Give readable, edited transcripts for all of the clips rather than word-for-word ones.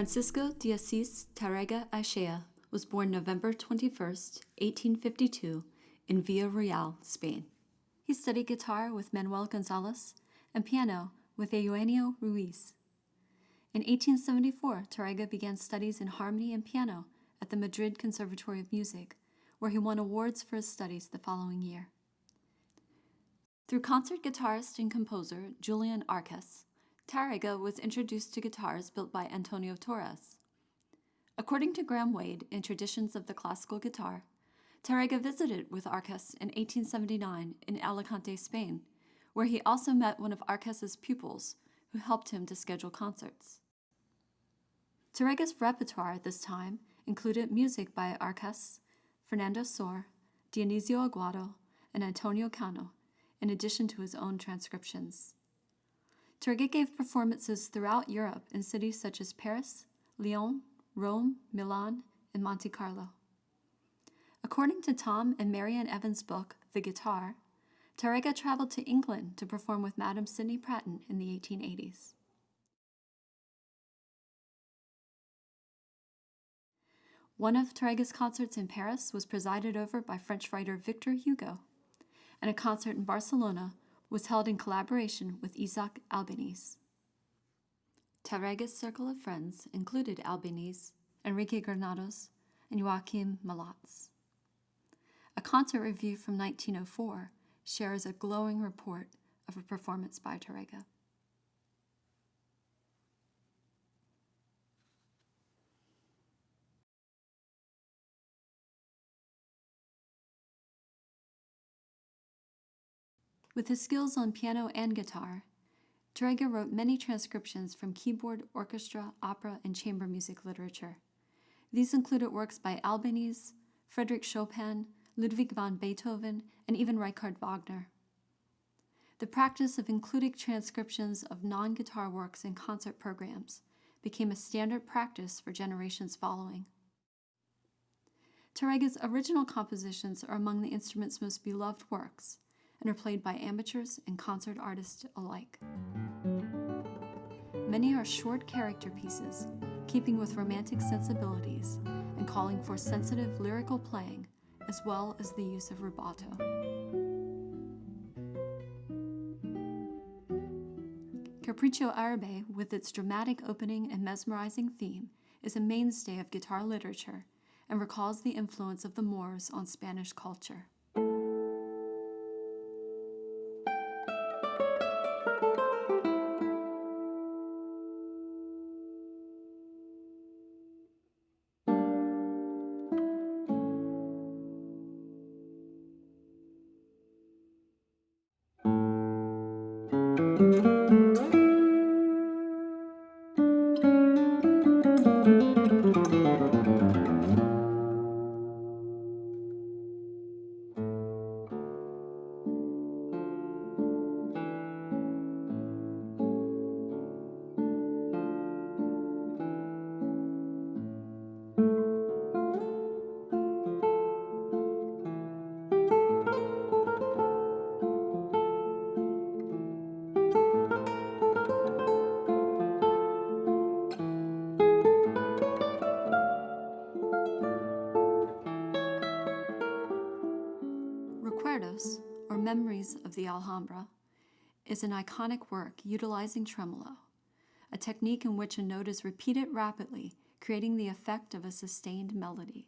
Francisco de Tarrega was born November 21, 1852, in Villarreal, Spain. He studied guitar with Manuel Gonzalez and piano with Eugenio Ruiz. In 1874, Tarrega began studies in harmony and piano at the Madrid Conservatory of Music, where he won awards for his studies the following year. Through concert guitarist and composer Julian Arcas, Tarrega was introduced to guitars built by Antonio Torres. According to Graham Wade in Traditions of the Classical Guitar, Tarrega visited with Arcas in 1879 in Alicante, Spain, where he also met one of Arcas's pupils, who helped him to schedule concerts. Tarrega's repertoire at this time included music by Arcas, Fernando Sor, Dionisio Aguado, and Antonio Cano, in addition to his own transcriptions. Tarrega gave performances throughout Europe in cities such as Paris, Lyon, Rome, Milan, and Monte Carlo. According to Tom and Marian Evans' book, The Guitar, Tarrega traveled to England to perform with Madame Sidney Pratton in the 1880s. One of Tarrega's concerts in Paris was presided over by French writer Victor Hugo, and a concert in Barcelona was held in collaboration with Isaac Albéniz. Tarrega's circle of friends included Albéniz, Enrique Granados, and Joachim Malatz. A concert review from 1904 shares a glowing report of a performance by Tarrega. With his skills on piano and guitar, Tarrega wrote many transcriptions from keyboard, orchestra, opera, and chamber music literature. These included works by Albéniz, Frédéric Chopin, Ludwig van Beethoven, and even Richard Wagner. The practice of including transcriptions of non-guitar works in concert programs became a standard practice for generations following. Tarrega's original compositions are among the instrument's most beloved works, and are played by amateurs and concert artists alike. Many are short character pieces, keeping with romantic sensibilities and calling for sensitive lyrical playing, as well as the use of rubato. Capriccio Arabe, with its dramatic opening and mesmerizing theme, is a mainstay of guitar literature and recalls the influence of the Moors on Spanish culture. Recuerdos, or Memories of the Alhambra, is an iconic work utilizing tremolo, a technique in which a note is repeated rapidly, creating the effect of a sustained melody.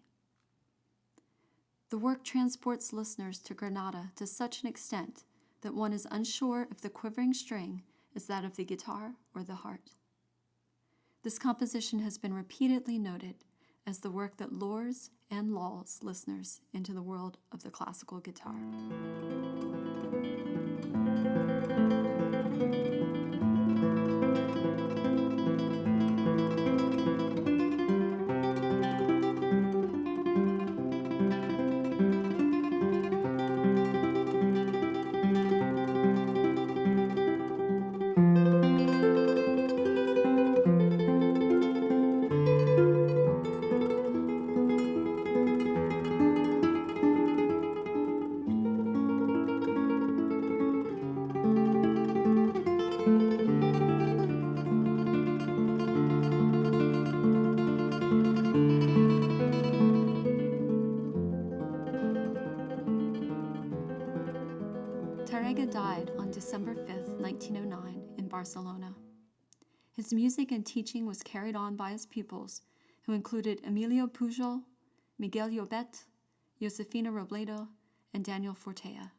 The work transports listeners to Granada to such an extent that one is unsure if the quivering string is that of the guitar or the heart. This composition has been repeatedly noted as the work that lures and lulls listeners into the world of the classical guitar. Tarrega died on December 5, 1909, in Barcelona. His music and teaching was carried on by his pupils, who included Emilio Pujol, Miguel Llobet, Josefina Robledo, and Daniel Fortea.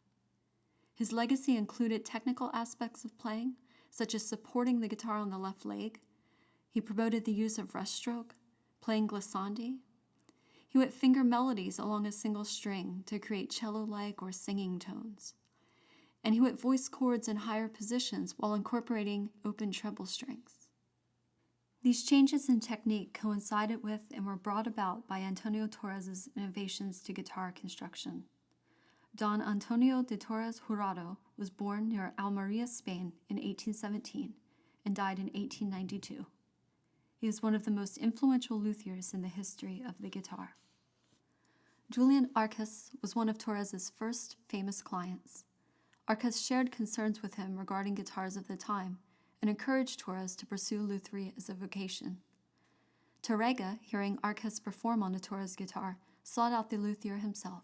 His legacy included technical aspects of playing, such as supporting the guitar on the left leg. He promoted the use of rest stroke, playing glissandi. He would finger melodies along a single string to create cello-like or singing tones. And he would voice chords in higher positions while incorporating open treble strings. These changes in technique coincided with and were brought about by Antonio Torres' innovations to guitar construction. Don Antonio de Torres Jurado was born near Almeria, Spain in 1817 and died in 1892. He is one of the most influential luthiers in the history of the guitar. Julian Arcas was one of Torres' first famous clients. Arcas shared concerns with him regarding guitars of the time and encouraged Torres to pursue luthiery as a vocation. Tarrega, hearing Arcas perform on a Torres guitar, sought out the luthier himself.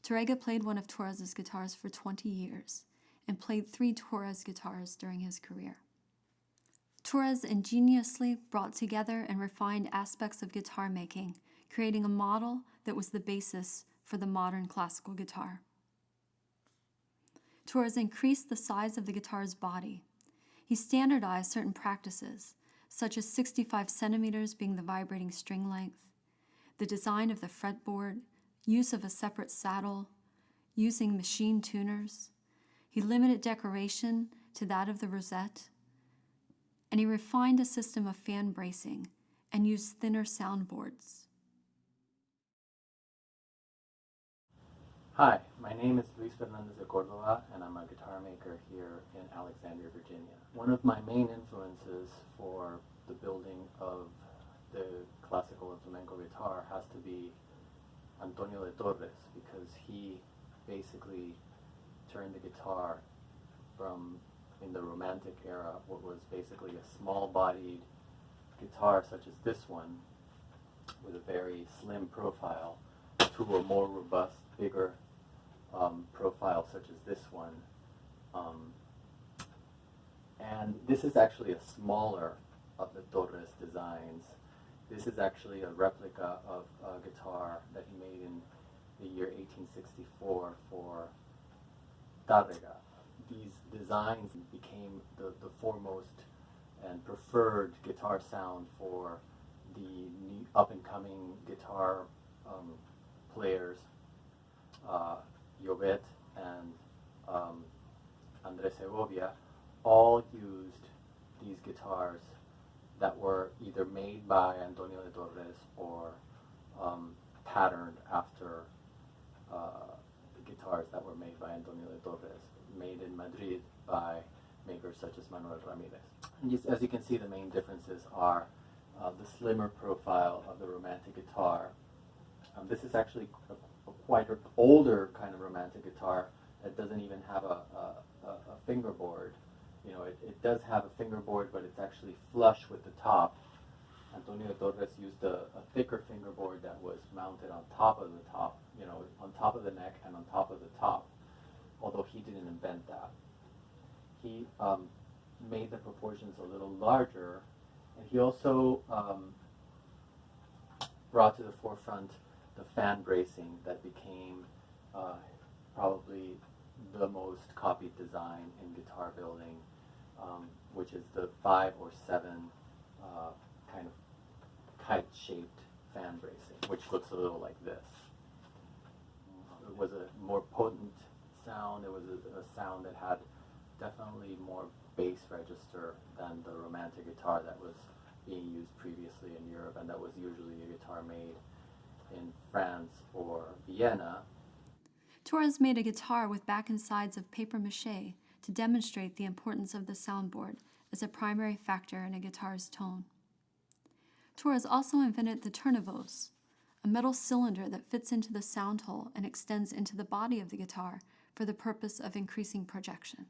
Tarrega played one of Torres' guitars for 20 years and played 3 Torres guitars during his career. Torres ingeniously brought together and refined aspects of guitar making, creating a model that was the basis for the modern classical guitar. Torres increased the size of the guitar's body. He standardized certain practices, such as 65 centimeters being the vibrating string length, the design of the fretboard, use of a separate saddle, using machine tuners. He limited decoration to that of the rosette, and he refined a system of fan bracing and used thinner soundboards. Hi, my name is Luis Fernandez de Cordoba, and I'm a guitar maker here in Alexandria, Virginia. One of my main influences for the building of the classical and flamenco guitar has to be Antonio Torres, because he basically turned the guitar from, in the Romantic era, what was basically a small-bodied guitar such as this one, with a very slim profile, to a more robust, bigger profile such as this one. And this is actually a smaller of the Torres designs. This is actually a replica of a guitar that he made in the year 1864 for Tarrega. These designs became the foremost and preferred guitar sound for the new up-and-coming guitar players. Llobet and Andres Segovia all used these guitars that were either made by Antonio de Torres or patterned after the guitars that were made by Antonio de Torres, made in Madrid by makers such as Manuel Ramirez. And as you can see, the main differences are the slimmer profile of the Romantic guitar. This is actually quite an older kind of Romantic guitar that doesn't even have a fingerboard. You know, it does have a fingerboard, but it's actually flush with the top. Antonio Torres used a thicker fingerboard that was mounted on top of the top, you know, on top of the neck and on top of the top, although he didn't invent that. He made the proportions a little larger, and he also brought to the forefront the fan bracing that became probably the most copied design in guitar building, which is the 5 or 7 kind of kite-shaped fan bracing, which looks a little like this. It was a more potent sound. It was a sound that had definitely more bass register than the Romantic guitar that was being used previously in Europe, and that was usually a guitar made in France or Vienna. Torres made a guitar with back and sides of papier-mâché to demonstrate the importance of the soundboard as a primary factor in a guitar's tone. Torres also invented the tournevis, a metal cylinder that fits into the sound hole and extends into the body of the guitar for the purpose of increasing projection.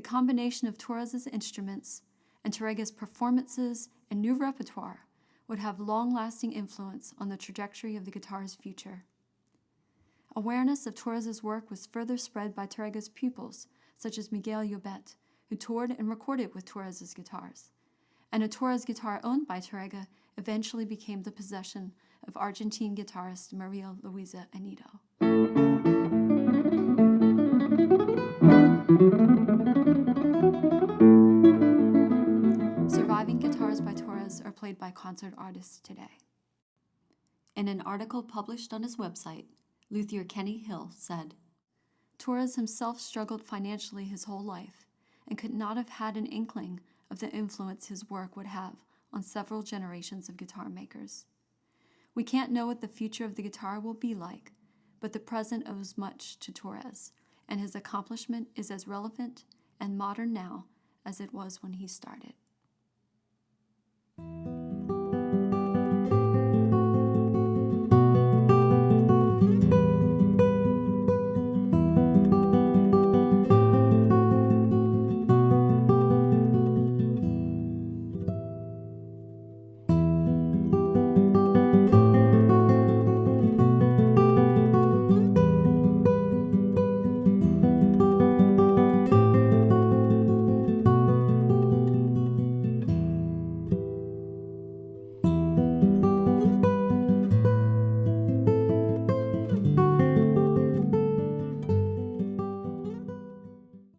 combination of Torres's instruments and Tarrega's performances and new repertoire would have long-lasting influence on the trajectory of the guitar's future. Awareness of Torres's work was further spread by Tarrega's pupils, such as Miguel Llobet, who toured and recorded with Torres's guitars, and a Torres guitar owned by Tarrega eventually became the possession of Argentine guitarist Maria Luisa Anido. Surviving guitars by Torres are played by concert artists today. In an article published on his website, luthier Kenny Hill said, "Torres himself struggled financially his whole life and could not have had an inkling of the influence his work would have on several generations of guitar makers. We can't know what the future of the guitar will be like, but the present owes much to Torres, and his accomplishment is as relevant and modern now as it was when he started."